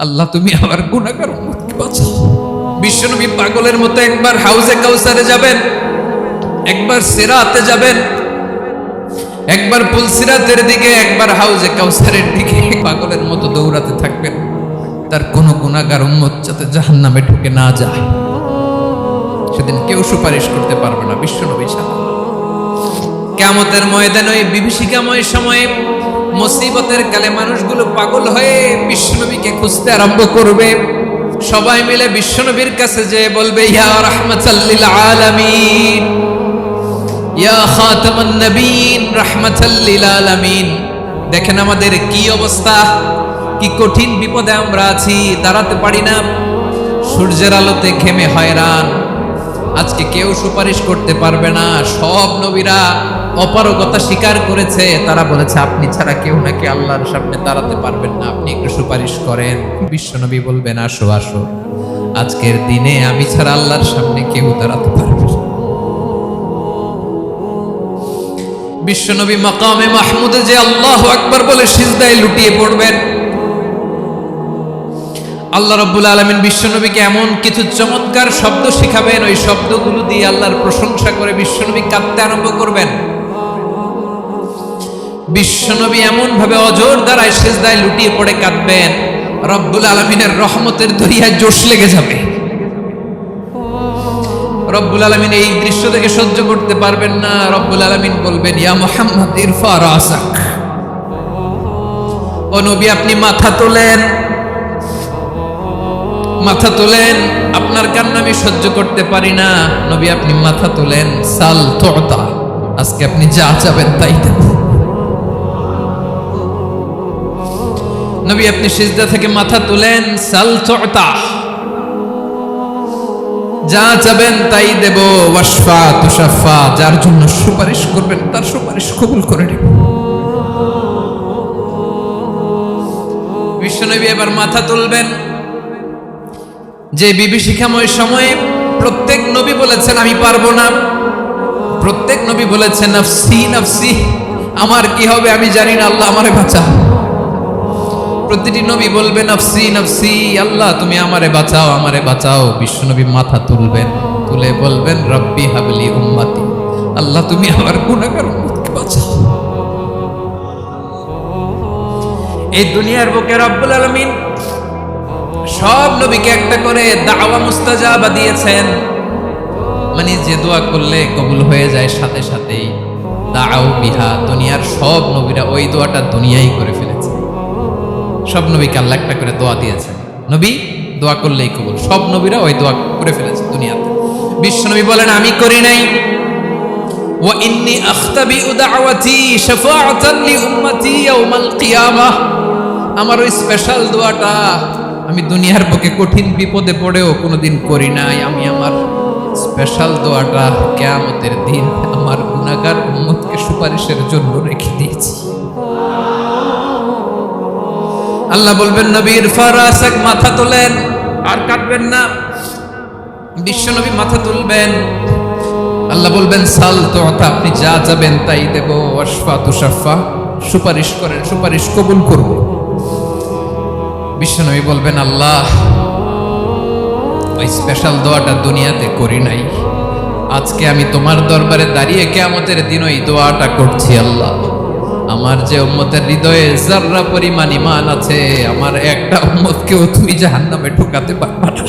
আল্লাহ তুমি আমার গুনাহগার উম্মতকে বাঁচাও। বিশ্বনবী পাগলের মতো একবার হাউজে কাউসারে যাবেন, একবার সিরাতে যাবেন, একবার পুলসিরাতের দিকে, একবার হাউজে কাউসারের দিকে পাগলের মতো দৌড়াতে থাকবেন। তার কোন গুনাহগার উম্মত যাতে জাহান্নামে ঢুকে না যায়, সেদিন কেউ সুপারিশ করতে পারবে না বিশ্বনবী ছাড়া। কিয়ামতের ময়দানে ওই বিভীষিকাময় সময়ে মুসিবতের কালে মানুষগুলো পাগল হয়ে বিশ্বনবীকে খুঁজতে আরম্ভ করবে। সবাই মিলে বিশ্বনবীর কাছে যেয়ে বলবে, ইয়া রাহমাতাল লিল আলামিন, ইয়া খাতামান নবীন, রাহমাতাল লিল আলামিন। দেখেন আমাদের কি অবস্থা, কি কঠিন বিপদে আমরা আছি, দাঁড়াতে পারি না, সূর্যের আলোতে ঘেমে হয়রান। আজকে কেউ সুপারিশ করতে পারবে না। সব নবীরা অপারগতা স্বীকার করেছে, তারা বলেছে আপনি ছাড়া কেউ নাকি আল্লাহর সামনে দাঁড়াতে পারবেন না, আপনি একটু সুপারিশ করেন। বিশ্বনবী বলবেন, আসো আসো, আজকের দিনে আমি ছাড়া আল্লাহর সামনে কেউ দাঁড়াতে পারবে না। বিশ্বনবী মাকামে মাহমুদে যে আল্লাহু আকবার বলে সিজদায় লুটিয়ে পড়বেন। আল্লাহ রাব্বুল আলামিন বিশ্বনবীকে এমন কিছু চমৎকার শব্দ শিখাবেন, ওই শব্দগুলো দিয়ে আল্লাহর প্রশংসা করে বিশ্বনবী কাঁদতে আরম্ভ করবেন। বিশ্বনবী এমন ভাবে অজর দ্বারায় সিজদায় লুটিয়ে পড়ে কাঁদবেন, রব্বুল আলামিনের রহমতের দরিয়ায় জোশ লেগে যাবে। রব্বুল আলামিন এই দৃশ্য থেকে সহ্য করতে পারবেন না। রব্বুল আলামিন বলবেন, ইয়া মুহাম্মদ ইরফা রাসাক, ও নবী আপনি মাথা তোলেন, মাথা তোলেন, আপনার কান্না আমি সহ্য করতে পারি না। নবী আপনি মাথা তোলেন, সাল তুতা, আজকে আপনি যা চাবেন তাই দেব। নবী আপনি সিজদা থেকে মাথা তুলেন, সাল তুতা, যা চাবেন তাই দেব। ওয়াশফা তুশাফা, যার জন্য সুপারিশ করবেন তার সুপারিশ কবুল করে নেব। বিশ্বনবী এবার মাথা তুলবেন। যে বিভীষিকাময় সময়ে প্রত্যেক নবী বলেছেন আমি পারবো না, প্রত্যেক নবী বলেছেন নাফসি নাফসি, আমার কি হবে আমি জানি না, আল্লাহ আমারে বাঁচাও। প্রতিটি নবী বলবে নাফসি নাফসি, আল্লাহ তুমি আমারে বাঁচাও, আমারে বাঁচাও। বিশ্বনবী মাথা তুলবেন, তুলে বলবেন রব্বি হাবলি উম্মতি, আল্লাহ তুমি আমার গুনাহগার উম্মতকে বাঁচাও। এই দুনিয়ার বুকে রব্বুল আলামিন সব নবীকে একটা করে দাওয়া মুস্তাজাবা দিয়েছেন, মানে যে দোয়া করলে কবুল হয়ে যায় সাথে সাথেই। দাও বিহা, দুনিয়ার সব নবীরা ওই দোয়াটা দুনিয়ায় করে ফেলেছে। সব নবীকে আল্লাহ একটা করে দোয়া দিয়েছেন, নবী দোয়া করলেই কবুল। সব নবীরা ওই দোয়া করে ফেলেছে দুনিয়াতে। বিশ্বনবী বলেন আমি করি নাই। ওয়া ইন্নী আখতাবি দাওয়াতি শাফাআতান লি উম্মতি ইয়াউমাল কিয়ামাহ, আমার ওই স্পেশাল দোয়াটা আমি দুনিয়ার বুকে কঠিন বিপদে পড়েও কোনোদিন করি নাই। আমি আমার স্পেশাল দোয়াটা কিয়ামতের দিন আমার গুনাহগার উম্মতকে সুপারিশের জন্য রেখে দিয়েছি। আল্লাহ বলবেন নবী ইরফা রাসাক, মাথা তোলেন, আর কাটবেন না। বিশ্বনবী মাথা তুলবেন, আল্লাহ বলবেন সাল তুতা, আপনি যা চাবেন তাই দেব। ওয়াশফা তুশাফা, সুপারিশ করেন, সুপারিশ কবুল করব। বিশ্বনবী বলবেন আল্লাহ ওই স্পেশাল দোয়াটা দুনিয়াতে করি নাই, আজকে আমি তোমার দরবারে দাঁড়িয়ে কিয়ামতের দিন ওই দোয়াটা করছি। আল্লাহ আমার যে উম্মতের হৃদয়ে যাররা পরিমাণ ঈমান আছে, আমার একটা উম্মতকেও তুমি জাহান্নামে ঢোকাতে পারবা না।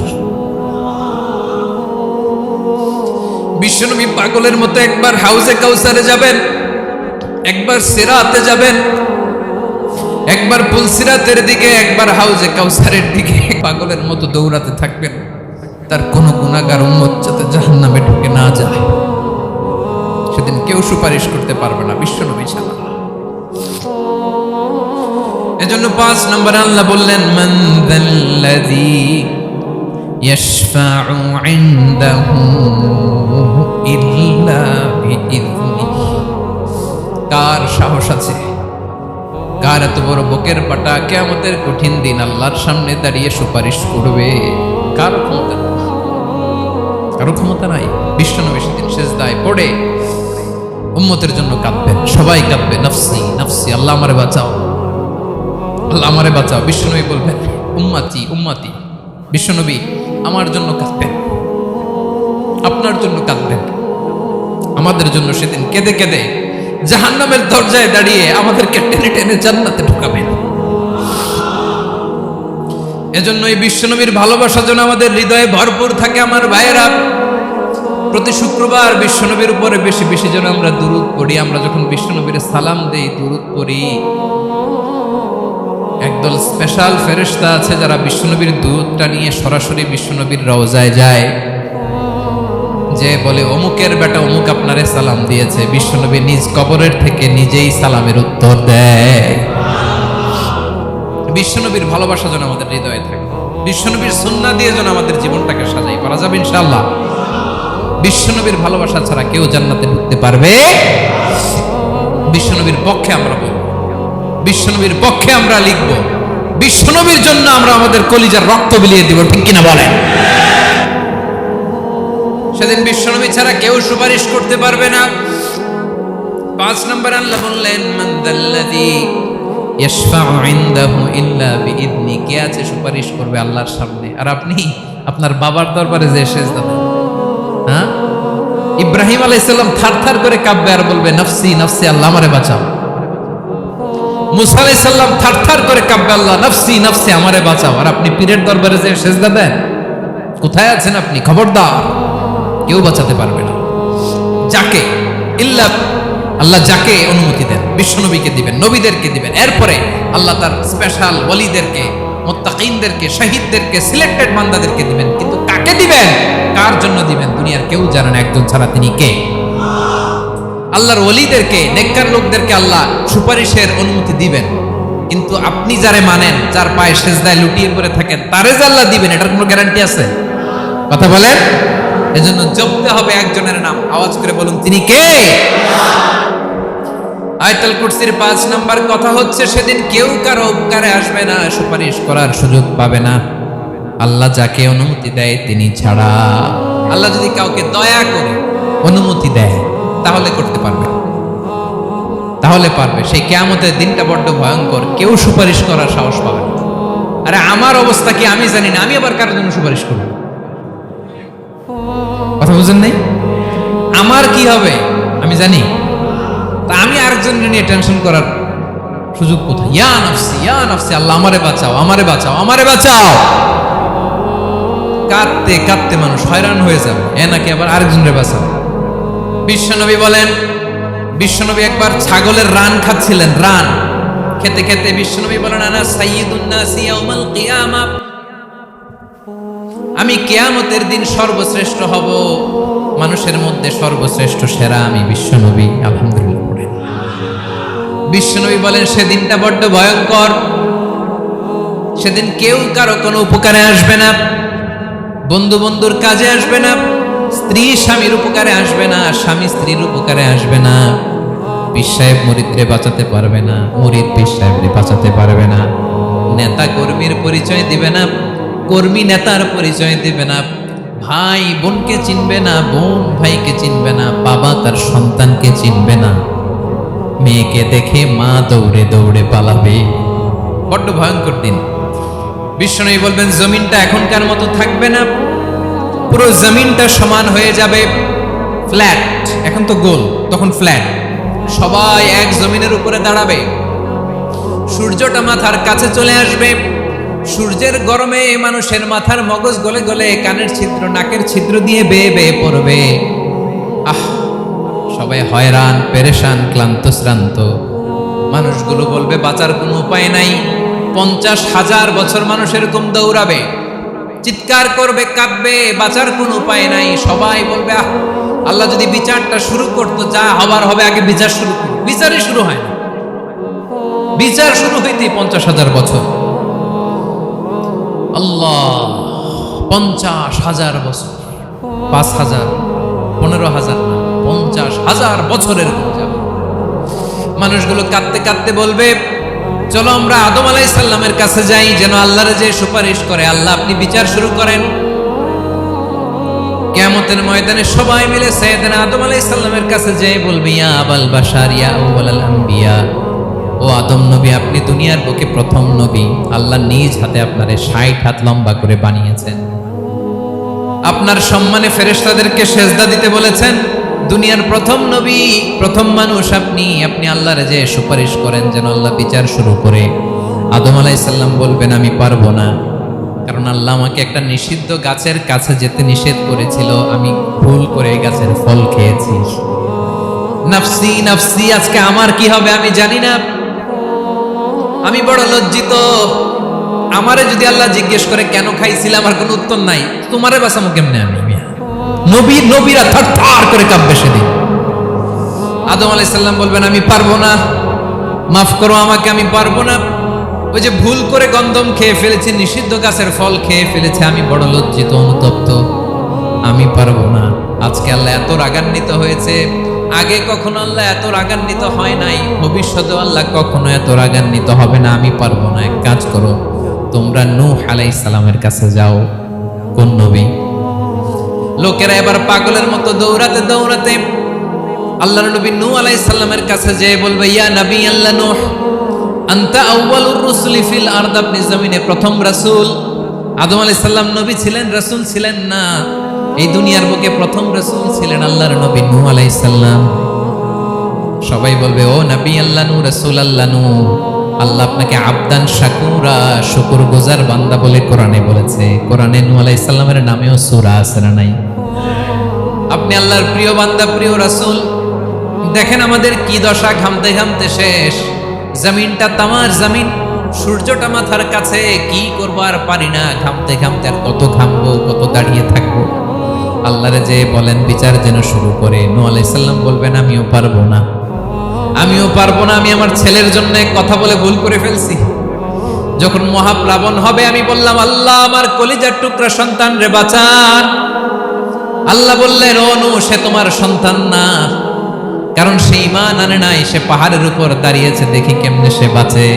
বিশ্বনবী পাগলের মতো একবার হাউজে কাউসারে যাবেন, একবার সিরাতে যাবেন, একবার পুলসিরাতের দিকে, একবার হাউজে কাউসারের দিকে পাগলের মতো দৌড়াতে থাকবেন। তার কোন গুনাহগার উম্মত যাতে জাহান্নামে ঢুকে না যায়, সেদিন কেউ সুপারিশ করতে পারবে না বিশ্বনবী ছাড়া। এজন্য 5 নম্বরে আল্লাহ বললেন মান যাল্লাযী ইয়াশফাউ ইনদাহু ইল্লা বিইযনিহি, কার সাহস আছে, কার এত বড় বুকের পাটা কিয়ামতের কঠিন দিন আল্লাহর সামনে দাঁড়িয়ে সুপারিশ করবে? কার ক্ষমতা নাই, কারো ক্ষমতা নাই। বিশ্বনবী সেদিন সিজদায় পড়ে উম্মতের জন্য কাঁদবেন, সবাই কাঁদবে, নাফসি নাফসি, আল্লাহ আমারে বাঁচাও, আল্লাহ আমারে বাঁচাও। বিশ্বনবী বলবেন উম্মতি উম্মতি, বিশ্বনবী আমার জন্য কাঁদবেন, আপনার জন্য কাঁদবেন, আমাদের জন্য সেদিন কেঁদে কেঁদে জাহান্নামের দরজায় দাঁড়িয়ে আমাদেরকে টেনে টেনে জান্নাতে ঢুকাবেন। এজন্য এই বিশ্বনবীর ভালোবাসা যেন আমাদের হৃদয়ে ভরপুর থাকে। আমার ভাইয়েরা, প্রতি শুক্রবার বিশ্বনবীর উপরে বেশি বেশি যেন আমরা দুরূদ পড়ি। আমরা যখন বিশ্বনবীর সালাম দেই, দুরূদ পড়ি, একদল স্পেশাল ফেরেশতা আছে যারা বিশ্বনবীর দুরূদটা নিয়ে সরাসরি বিশ্বনবীর রওজায় যায়, যে বলে অমুকের বেটা অমুক আপনারে সালাম দিয়েছে। বিশ্বনবী নিজ কবরের থেকে নিজেই সালামের উত্তর দেয়। বিশ্বনবীর ভালোবাসা যেন আমাদের হৃদয়ে থাকে, বিশ্বনবীর সুন্নাহ দিয়ে যেন আমাদের জীবনটাকে সাজাই করা যাবে ইনশাআল্লাহ। বিশ্বনবীর ভালোবাসা ছাড়া কেউ জান্নাতে ঢুকতে পারবে। বিশ্বনবীর পক্ষে আমরা বলব, বিশ্বনবীর পক্ষে আমরা লিখব, বিশ্বনবীর জন্য আমরা আমাদের কলিজার রক্ত বিলিয়ে দিব, ঠিক কিনা বলেন? সেদিন বিশ্বনবী ছাড়া কেউ সুপারিশ করতে পারবে না। 5 নম্বর আল্লাহ বললেন, মান দাল্লাযী ইয়াশফাউ ইনদাহু ইল্লা বিইذনি, কে আছে সুপারিশ করবে আল্লাহর সামনে আর আপনি আপনার বাবার দরবারে যে সেজদা দেন? হ্যাঁ, ইব্রাহিম আলাইহিস সালাম থারথার করে কাঁপবে আর বলবে নফসি নফসি, আল্লাহ আমারে বাঁচাও। মুসা আলাইহিস সালাম থারথার করে কাঁপবে, আল্লাহ নফসি নফসি, আমারে বাঁচাও। আর আপনি পীরের দরবারে যে সেজদা দেন? কোথায় আছেন আপনি? খবরদার, কেউ বাঁচাতে পারবে না। যাকে ইল্লা আল্লাহ যাকে অনুমতি দেন, বিশ্বনবীকে দিবেন, নবীদেরকে দিবেন, এরপরে আল্লাহ তার স্পেশাল ওয়ালিদেরকে, মুত্তাকিনদেরকে, শহীদদেরকে, সিলেক্টেড বান্দাদেরকে দিবেন। কিন্তু কাকে দিবেন, কার জন্য দিবেন, দুনিয়ার কেউ জানে না একজন ছাড়া, তিনি কে? আল্লাহর ওয়ালিদেরকে, নেককার লোকদেরকে আল্লাহ সুপারিশের অনুমতি দিবেন। কিন্তু আপনি যারে মানেন, যার পায়ে সেজদায় লুটিয়ে পড়ে থাকেন, তারে যে আল্লাহ দিবেন, এটার কোনো গ্যারান্টি আছে? কথা বলেন। এজন্য জপতে হবে একজনের নাম, আওয়াজ করে বলুন, তিনি কে? আয়াতুল কুরসির 5 নাম্বার কথা হচ্ছে, সেদিন কেউ কারো উপকারে আসবে না, সুপারিশ করার সুযোগ পাবে না, আল্লাহ যাকে অনুমতি দেয় তিনি ছাড়া। আল্লাহ যদি কাউকে দয়া করে অনুমতি দেয় তাহলে করতে পারবে, তাহলে পারবে। সেই কিয়ামতের দিনটা বড্ড ভয়ঙ্কর, কেউ সুপারিশ করার সাহস পাবে না। আরে আমার অবস্থা কি আমি জানি না, আমি আবার কারোর জন্য সুপারিশ করব? কথা বুঝেন নাই? আমার কি হবে আমি জানি, তা আমি আরেকজন নিয়ে টেনশন করার সুযোগ কোথায়? ইয়া নফসি ইয়া নফসি, আল্লাহ আমারে বাঁচাও, আমারে বাঁচাও, আমারে বাঁচাও। কাঁদতে কাঁদতে মানুষ হয়রান হয়ে যাবে, এ নাকি আবার আরেকজনের বাঁচাও। বিশ্বনবী বলেন, বিশ্বনবী একবার ছাগলের রান খাচ্ছিলেন, রান খেতে খেতে বিশ্বনবী বলেন, আনা সাইয়্যিদুন নাসি ইয়াউমাল কিয়ামা, আমি কিয়ামতের দিন সর্বশ্রেষ্ঠ হব, মানুষের মধ্যে সর্বশ্রেষ্ঠ সেরা আমি বিশ্বনবী। আলহামদুলিল্লাহ পড়েন। বিশ্বনবী বলেন, সেদিনটা বড্ড ভয়ঙ্কর, সেদিন কেউ কারো কোনো উপকারে আসবে না, বন্ধু বন্ধুর কাজে আসবে না, স্ত্রী স্বামীর উপকারে আসবে না, স্বামী স্ত্রীর উপকারে আসবে না, পীর সাহেব মুরিদরে বাঁচাতে পারবে না, মুরিদ পীর সাহেবরে বাঁচাতে পারবে না, নেতা কর্মীর পরিচয় দিবে না, কর্মী নেতার পরিচয় দিবে না, ভাই বোনকে চিনবে না, বোন ভাইকে চিনবে না, বাবা তার সন্তানকে চিনবে না, মেয়েকে দেখে মা দৌড়ে দৌড়ে পালাবে। বড্ড ভয়ঙ্কর দিন। বিশ্বনবী বলবেন, জমিনটা এখনকার মতো থাকবে না, পুরো জমিনটা সমান হয়ে যাবে, ফ্ল্যাট। এখন তো গোল, তখন ফ্ল্যাট। সবাই এক জমিনের উপরে দাঁড়াবে, সূর্যটা মাথার কাছে চলে আসবে, সূর্যের গরমে মানুষের মাথার মগজ গলে গলে কানের ছিদ্র, নাকের ছিদ্র দিয়ে বেয়ে বেয়ে পড়বে। সবাই হয়রান, পেরেশান, ক্লান্ত শ্রান্ত। মানুষগুলো বলবে বাঁচার কোনো উপায় নাই। 50,000 বছর মানুষ এরকম দৌড়াবে, চিৎকার করবে, কাঁদবে, বাঁচার কোনো উপায় নাই। সবাই বলবে, আল্লাহ যদি বিচারটা শুরু করতো, যা হবার হবে, আগে বিচার শুরু করো। বিচারই শুরু হয় না, বিচার শুরু হইতেই 50,000 বছর। আল্লাহ, 50,000 বছর, 5,000, 15,000 না, 50,000 বছরের যাবে। মানুষগুলো কাঁদতে কাঁদতে বলবে, চলো আমরা আদম আলাইহিস সালামের কাছে যাই, যেন আল্লাহর যে সুপারিশ করে, আল্লাহ আপনি বিচার শুরু করেন। কিয়ামতের ময়দানে সবাই মিলে সাইয়েদনা আদম আলাইহিস সালামের কাছে যেয়ে বলবে, ইয়া আবাল বাশার, ইয়া আউয়ালাল আম্বিয়া, ও ও আদম নবী, আপনি দুনিয়ার বুকে প্রথম নবী। আল্লাহ নিজ হাতে আপনারে 60 হাত লম্বা করে বানিয়েছেন। আপনার সম্মানে ফেরেশতাদেরকে সেজদা দিতে বলেছেন। দুনিয়ার প্রথম নবী, প্রথম মানুষ আপনি। আপনি আল্লাহর যে সুপারিশ করেন যেন আল্লাহ বিচার শুরু করে। আদম আলাইহিস সালাম বলবেন আমি পারবো না, কারণ আল্লাহ আমাকে একটা নিষিদ্ধ গাছের কাছে যেতে নিষেধ করেছিল, আমি ভুল করে এই গাছের ফল খেয়েছি। নাফসি নাফসি, আজকে আমার কি হবে আমি জানি না, আমি বড় লজ্জিত। আমারে যদি আল্লাহ জিজ্ঞেস করে কেন খাইছিলাম, আমার কোনো উত্তর নাই। তোমারে বাঁচামো কেমনে আমি? নবীরা থার করে কাঁপবে সেদিন। আদম আলাইহিস সালাম বলবেন আমি পারবো না, মাফ করো আমাকে, আমি পারবো না। ওই যে ভুল করে গন্ধম খেয়ে ফেলেছি, নিষিদ্ধ গাছের ফল খেয়ে ফেলেছে, আমি বড় লজ্জিত, অনুতপ্ত, আমি পারবো না। আজকে আল্লাহ এত রাগান্বিত হয়েছে, আগে কখনো আল্লাহ এত রাগান্বিত হয় নাই, ভবিষ্যতে আল্লাহ কখনো এত রাগান্বিত হবে না। আমি পারবো না। এক কাজ করো, তোমরা নূহ আলাইহিস সালামের কাছে যাও। কোন নবী? লোকেরা এবার পাগলের মতো দৌড়াতে দৌড়াতে আল্লাহর নবী নূহ আলাইহিস সালামের কাছে যেয়ে বলবে ইয়া নবী আল্লাহ নূহ, আনতা আউয়ালুর রুসুলি ফিল আরদ, আপনি জমিনে প্রথম রাসূল। আদম আলাইহিস সালাম নবী ছিলেন, রাসূল ছিলেন না। এই দুনিয়ার বুকে প্রথম রাসূল ছিলেন আল্লাহর নবী নূহ আলাইহিস সালাম। সবাই বলবে ও নবী আল্লাহ নূহ, রাসূল আল্লাহ নূহ, আল্লাহ আপনাকে আবদান শাকুরা, শুকরগুজার বান্দা বলে কোরআনে বলেছে। কোরআনে নূহ আলাইহিস সালামের নামেও সূরা আছে না নাই? আপনি আল্লাহর প্রিয় বান্দা, প্রিয় রাসূল। দেখেন আমাদের কি দশা, ঘামতে ঘামতে শেষ। জমিনটা তামার জমিন, সূর্যটা মাথার কাছে, কি করবো আর পারি না, ঘামতে ঘামতে আর কত ঘামবো, কত দাঁড়িয়ে থাকবো। আল্লাহরে যে বলেন বিচার যেন শুরু করে। নূহ আলাইহিস সালাম বলবেন আমিও পারবো না, আমিও পারবো না। আমি আমার ছেলের জন্য কথা বলে ভুল করে ফেলছি। যখন মহাপ্লাবন হবে আমি বললাম আল্লাহ আমার কলিজার টুকরা সন্তান রে বাঁচান। আল্লাহ বললেন ও নূহ, সে তোমার সন্তান না, কারণ সে ঈমান আনে নাই, সে পাহাড়ের উপর দাঁড়িয়েছে, দেখি কেমনে সে বাঁচে।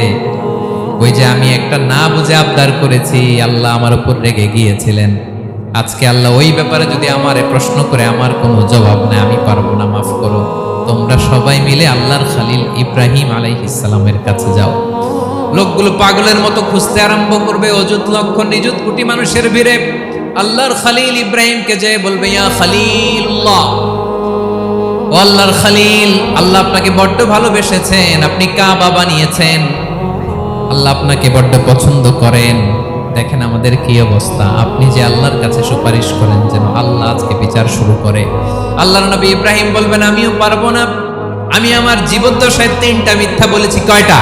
ওই যে আমি একটা না বুঝে আবদার করেছি, আল্লাহ আমার উপর রেগে গিয়েছিলেন। আজকে আল্লাহ ওই ব্যাপারে যদি আমারে প্রশ্ন করে, আমার কোনো জবাব নেই, আমি পারবো না, মাফ করো। তোমরা সবাই মিলে আল্লাহর খালিল ইব্রাহিম আলাইহিস সালামের কাছে যাও। লোকগুলো পাগলের মতো খুঁজতে আরম্ভ করবে, অযুত লক্ষ নিযুত কোটি মানুষের ভিড়ে আল্লাহর খালিল ইব্রাহিমকে যে বলবে ইয়া খালিলুল্লাহ, ও আল্লাহর খালিল, আল্লাহ আপনাকে বড্ড ভালোবেসেছেন, আপনি কাবা বানিয়েছেন, আল্লাহ আপনাকে বড্ড পছন্দ করেন। দেখেন আমাদের কি অবস্থা। আপনি যে আল্লাহর কাছে সুপারিশ করেন যেন আল্লাহ আজকে বিচার শুরু করে। আল্লাহর নবী ইব্রাহিম বলবেন আমিও পারবো না, আমি আমার জীবদ্দশায় 3টা মিথ্যা বলেছি। কয়টা?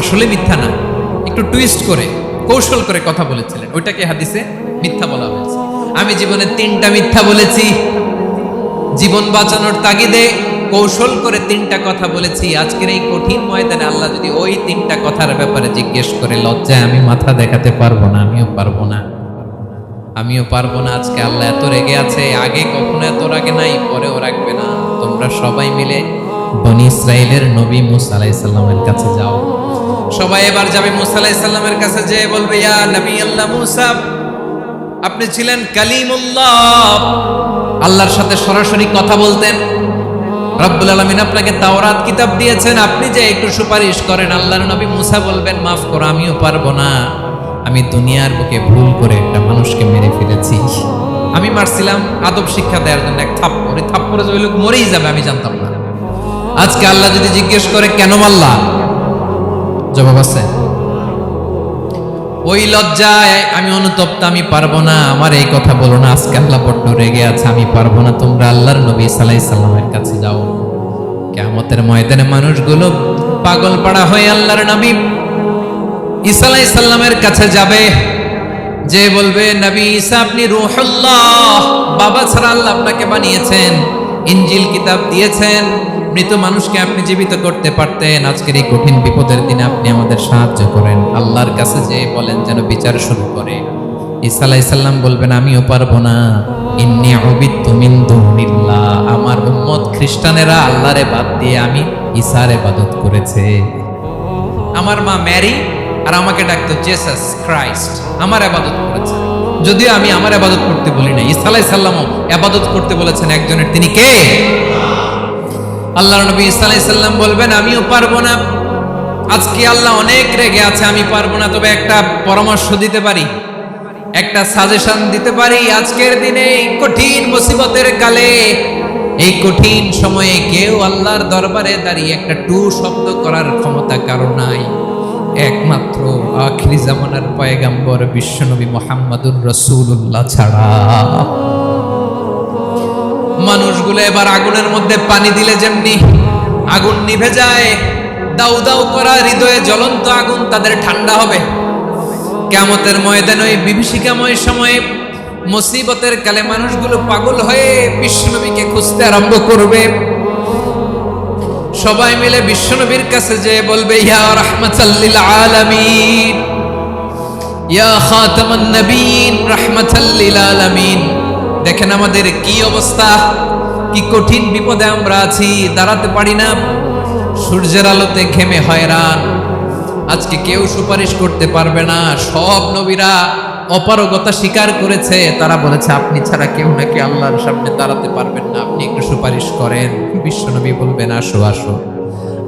আসলে মিথ্যা না, একটু টুইস্ট করে কৌশল করে কথা বলেছিলেন, ওইটাকে হাদিসে মিথ্যা বলা হয়েছে। আমি জীবনে 3টা মিথ্যা বলেছি, জীবন বাঁচানোর তাগিদে কৌশল করে 3টা কথা বলেছি। আজকের এই কঠিন ময়দানে আল্লাহ যদি ওই 3টা কথার ব্যাপারে জিজ্ঞেস করে, লজ্জায় আমি মাথা দেখাতে পারবো না, আমিও পারবো না, আমিও পারবো না। আজকে আল্লাহ এত রেগে আছে, আগে কখনো এত রাগে নাই, পরেও রাখবে না। তোমরা সবাই মিলে বনি ইসরাইলের নবী মূসা আলাইহিস সালামের কাছে যাও। সবাই এবার যাবে মূসা আলাইহিস সালামের কাছে, যে বলবে ইয়া নবী আল্লাহ মূসা, আপনি ছিলেন কালিমুল্লাহ, আল্লাহর সাথে সরাসরি কথা বলতেন। রব্বুল আলামিন আপনাকে তাওরাত কিতাব দিয়েছেন, আপনি যে একটু সুপারিশ করেন। আল্লাহর নবী মূসা বলবেন মাফ করো, আমিও পারবো না, আমি দুনিয়ার বুকে ভুল করে একটা মানুষকে মেরে ফেলেছি। আমি মারছিলাম আদব শিক্ষা দেওয়ার জন্য এক থাপ্পড়, এই থাপ্পড়ে যে ওই লোক মরেই যাবে আমি জানতাম না। আজকে আল্লাহ যদি জিজ্ঞেস করে কেন মারলা, জবাব আছে? ওই লজ্জায় আমি অনুতপ্ত, আমি পারবো না, আমার এই কথা বলো না। আজকে আল্লাহ বড্ড রেগে আছে, আমি পারবো না। তোমরা আল্লাহর নবী ঈসা আলাইহিস সালামের কাছে যাও। কিয়ামতের ময়দানে মানুষগুলো পাগল পাড়া হয়ে আল্লাহর নবী ঈসা আলাইহিস সালামের কাছে যাবে, যে বলবে নবী ঈসা আপনি রূহুল্লাহ, বাবা ছাড়া আল্লাহ আপনাকে বানিয়েছেন, ইনজিল কিতাব দিয়েছেন, মৃত মানুষকে আপনি জীবিত করতে পারতেন। আজকের এই কঠিন বিপদের দিনে আপনি আমাদের সাহায্য করেন। আল্লাহর কাছে যে বলেন যেন বিচার শুরু করে। ঈসা আলাইহিস সালাম বলবেন আমিও পারবো না, ইন্নী উবিদতু মিন দুনিল্লাহ, আমার উম্মত খ্রিস্টানেরা আল্লাহরে বাদ দিয়ে আমি ঈসার ইবাদত করেছে। আমার মা ম্যারি আর আমাকে ডাকতো জেসাস ক্রাইস্ট, আমার ইবাদত করেছে। যদিও আমি আমার ইবাদত করতে বলি না, ঈসা আলাইহিস সালামও ইবাদত করতে বলেছেন একজনের, তিনি কে? আল্লাহর নবী সাল্লাল্লাহু আলাইহি সাল্লাম বলবেন আমিও পারবো না, আজকে আল্লাহ অনেক রেগে আছে, আমি পারবো না, তবে একটা পরামর্শ দিতে পারি, একটা সাজেশন দিতে পারি। আজকের দিনে এই কঠিন মুসিবতের কালে, এই কঠিন সময়ে কেউ আল্লাহর দরবারে দাঁড়িয়ে একটা টু শব্দ করার ক্ষমতা কারো নাই, একমাত্র আখিরি জামানার পয়গাম্বর বিশ্বনবী মুহাম্মদুর রাসূলুল্লাহ ছাড়া। মানুষগুলো এবার আগুনের মধ্যে পানি দিলে যেমনি আগুন নিভে যায়, দাউ দাউ করা হৃদয়ে জ্বলন্ত আগুন তাদের ঠান্ডা হবে। কিয়ামতের ময়দানে ওই বিভীষিকাময় সময়ে মুসিবতের কালে মানুষগুলো পাগল হয়ে বিশ্বনবীকে খুঁজতে আরম্ভ করবে। সবাই মিলে বিশ্বনবীর কাছে যেয়ে বলবে ইয়া রাহমাতাল লিল আলামিন, ইয়া খাতামান নবীন, রাহমাতাল লিল আলামিন। দেখেন আমাদের কি অবস্থা, কি কঠিন বিপদে আমরা আছি, দাঁড়াতে পারি না, সূর্যের আলোতে ঘেমে হয়রান। আজকে কেউ সুপারিশ করতে পারবে না। সব নবীরা অপারগতা স্বীকার করেছে, তারা বলেছে আপনি ছাড়া কেউ নাকি আল্লাহর সামনে দাঁড়াতে পারবেন না, আপনি একটু সুপারিশ করেন। বিশ্বনবী বলবেন আসো আসো,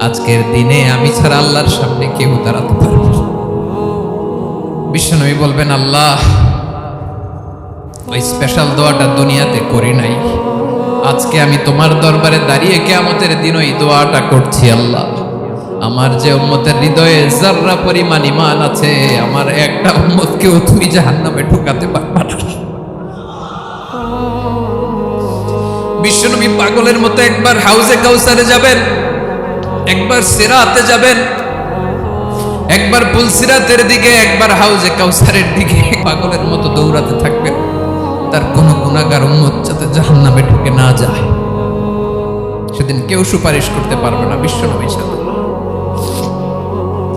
আজকের দিনে আমি ছাড়া আল্লাহর সামনে কেউ দাঁড়াতে পারবে না। বিশ্বনবী বলবেন আল্লাহ, ওই স্পেশাল দোয়াটা দুনিয়াতে করি নাই, আজকে আমি তোমার দরবারে দাঁড়িয়ে কিয়ামতের দিন ওই দোয়াটা করছি। আল্লাহ, আমার যে উম্মতের হৃদয়ে যাররা পরিমাণ ঈমান আছে, আমার একটা উম্মতকেও তুমি জাহান্নামে ঢোকাতে পারবে না। বিশ্বনবী পাগলের মতো একবার হাউজে কাউসারে যাবেন, একবার সিরাতে যাবেন, একবার পুলসিরাতের দিকে, একবার হাউজে কাউসারের দিকে পাগলের মতো দৌড়াতে থাকবেন। তার কোন গুনাহগার উম্মত যাতে জাহান্নামে ঢুকে না যায়। সেদিন কেউ সুপারিশ করতে পারবে না বিশ্বনবীর সাথে,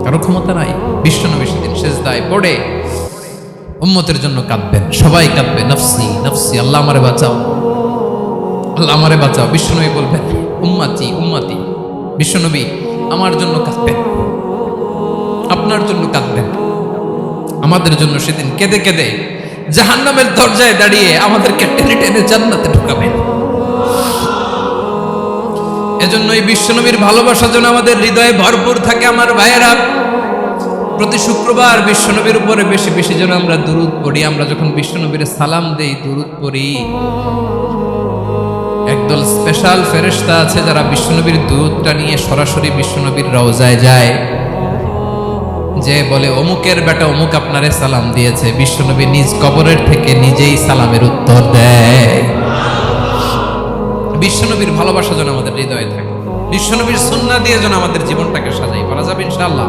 কারো ক্ষমতা নাই। বিশ্বনবী সেদিন সেজদায় পড়ে উম্মতের জন্য কাঁদবেন, সবাই কাঁদবে নফসি নফসি, আল্লাহ আমারে বাঁচাও, আল্লাহ আমারে বাঁচাও। বিশ্বনবী বলবেন উম্মতি উম্মতি। বিশ্বনবী আমার জন্য কাঁদবেন, আপনার জন্য কাঁদবেন, আমাদের জন্য সেদিন কেঁদে কেঁদে জাহান্নামের দরজায় দাঁড়িয়ে আমাদেরকে টেনে টেনে জান্নাতে ঢুকাবেন। এজন্য এই বিশ্বনবীর ভালোবাসা যেন আমাদের হৃদয়ে ভরপুর থাকে। আমার ভাইয়েরা, প্রতি শুক্রবার বিশ্বনবীর উপরে বেশি বেশি যেন আমরা দুরূদ পড়ি। আমরা যখন বিশ্বনবীর সালাম দেই, দুরূদ পড়ি, একদল স্পেশাল ফেরেশতা আছে যারা বিশ্বনবীর দুরূদটা নিয়ে সরাসরি বিশ্বনবীর রওজায় যায়, যে বলে অমুকের বেটা অমুক আপনারে সালাম দিয়েছে। বিশ্বনবী নিজ কবরের থেকে নিজেই সালামের উত্তর দেয়। বিশ্বনবীর ভালোবাসা যেন আমাদের হৃদয়ে থাকে, বিশ্বনবীর সুন্নাহ দিয়ে যেন আমাদের জীবনটাকে সাজাই, পারা যাবে ইনশাআল্লাহ।